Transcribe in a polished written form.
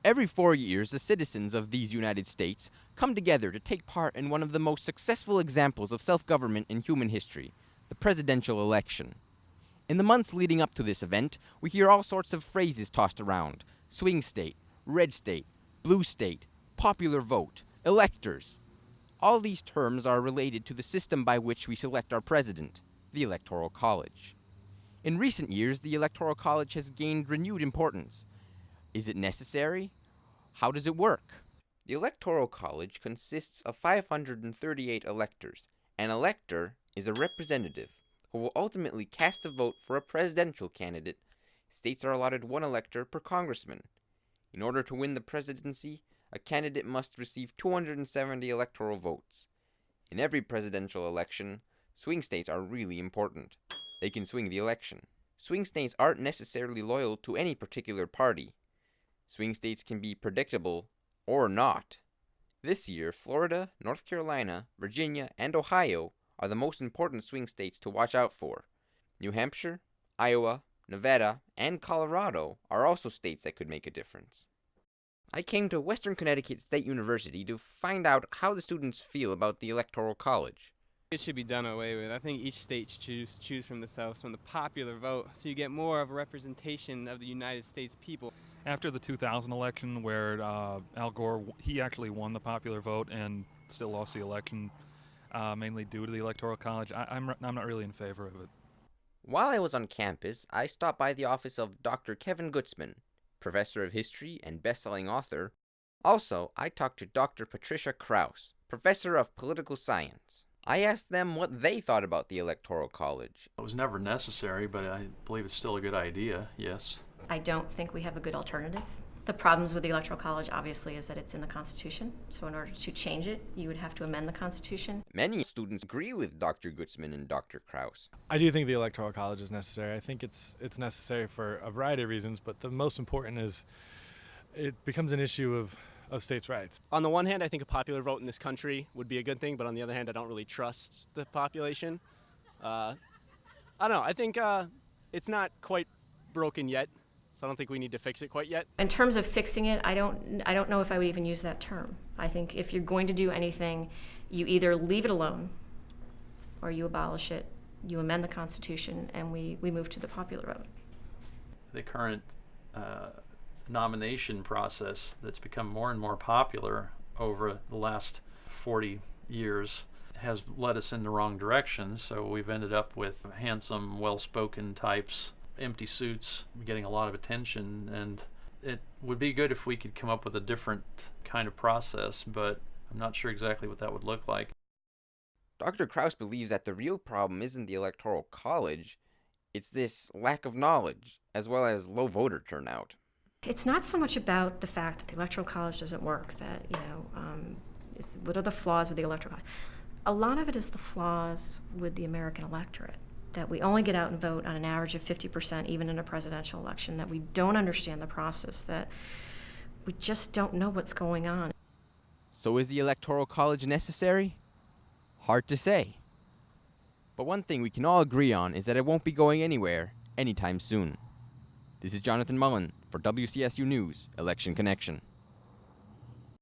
Every 4 years, the citizens of these United States come together to take part in one of the most successful examples of self-government in human history, the presidential election. In the months leading up to this event, we hear all sorts of phrases tossed around: swing state, red state, blue state, popular vote, electors. All these terms are related to the system by which we select our president, the Electoral College. In recent years, the Electoral College has gained renewed importance. Is it necessary? How does it work? The Electoral College consists of 538 electors. An elector is a representative who will ultimately cast a vote for a presidential candidate. States are allotted one elector per congressman. In order to win the presidency, a candidate must receive 270 electoral votes. In every presidential election, swing states are really important. They can swing the election. Swing states aren't necessarily loyal to any particular party. Swing states can be predictable or not. This year, Florida, North Carolina, Virginia, and Ohio are the most important swing states to watch out for. New Hampshire, Iowa, Nevada, and Colorado are also states that could make a difference. I came to Western Connecticut State University to find out how the students feel about the Electoral College. It should be done away with. I think each state should choose from themselves from the popular vote, so you get more of a representation of the United States people. After the 2000 election, where Al Gore, he actually won the popular vote and still lost the election, mainly due to the Electoral College, I'm not really in favor of it. While I was on campus, I stopped by the office of Dr. Kevin Gutzman, professor of history and best-selling author. Also, I talked to Dr. Patricia Krause, professor of political science. I asked them what they thought about the Electoral College. It was never necessary, but I believe it's still a good idea, yes. I don't think we have a good alternative. The problems with the Electoral College, obviously, is that it's in the Constitution. So in order to change it, you would have to amend the Constitution. Many students agree with Dr. Gutzman and Dr. Krause. I do think the Electoral College is necessary. I think it's necessary for a variety of reasons, but the most important is it becomes an issue of states' rights. On the one hand, I think a popular vote in this country would be a good thing, but on the other hand, I don't really trust the population. I don't know. I think it's not quite broken yet, so I don't think we need to fix it quite yet. In terms of fixing it, I don't know if I would even use that term. I think if you're going to do anything, you either leave it alone or you abolish it, you amend the Constitution, and we move to the popular vote. The current nomination process that's become more and more popular over the last 40 years has led us in the wrong direction. So we've ended up with handsome, well-spoken types, empty suits, getting a lot of attention, and it would be good if we could come up with a different kind of process, but I'm not sure exactly what that would look like. Dr. Krause believes that the real problem isn't the Electoral College, it's this lack of knowledge, as well as low voter turnout. It's not so much about the fact that the Electoral College doesn't work, that, what are the flaws with the Electoral College? A lot of it is the flaws with the American electorate, that we only get out and vote on an average of 50%, even in a presidential election, that we don't understand the process, that we just don't know what's going on. So is the Electoral College necessary? Hard to say. But one thing we can all agree on is that it won't be going anywhere anytime soon. This is Jonathan Mullen for WCSU News, Election Connection.